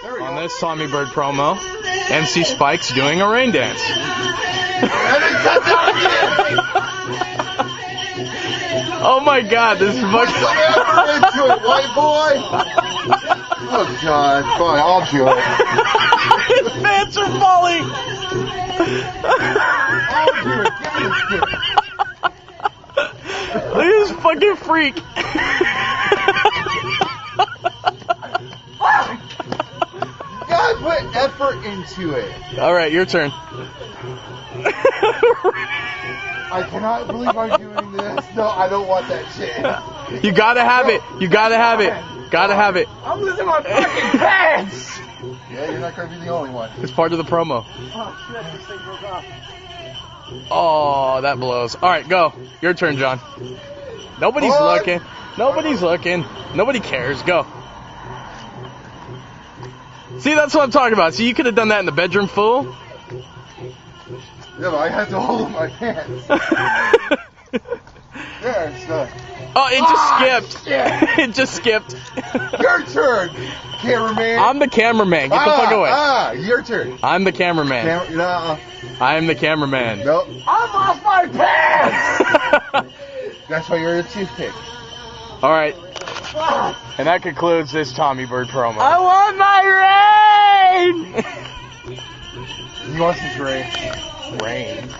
On this Tommy Bird promo, M.C.Spyk's doing a rain dance. Oh my God, this is fucking... into it, white boy! Oh God, fine, I'll do it. His pants are falling! I'll do it, give me this shit. Look at this fucking freak! You gotta put effort into it. Alright, your turn. I cannot believe I'm doing this. No, I don't want that shit. You gotta have it. You gotta have it. Gotta have it. I'm losing my fucking pants! Yeah, you're not gonna be the only one. It's part of the promo. Oh shit, this thing broke off. Oh, that blows. Alright, go. Your turn, John. Nobody's looking. Nobody's looking. Nobody cares. Go. See, that's what I'm talking about. See, you could have done that in the bedroom, fool. Yeah, but I had to hold my pants. There, it's done. Oh, it just skipped. It just skipped. Your turn, cameraman. I'm the cameraman. Get the fuck away. Your turn. I'm the cameraman. I am the cameraman. Nope. I lost my pants! That's why you're a toothpick. Alright. And that concludes this Tommy Bird promo. I want my rain! You want some rain? Rain.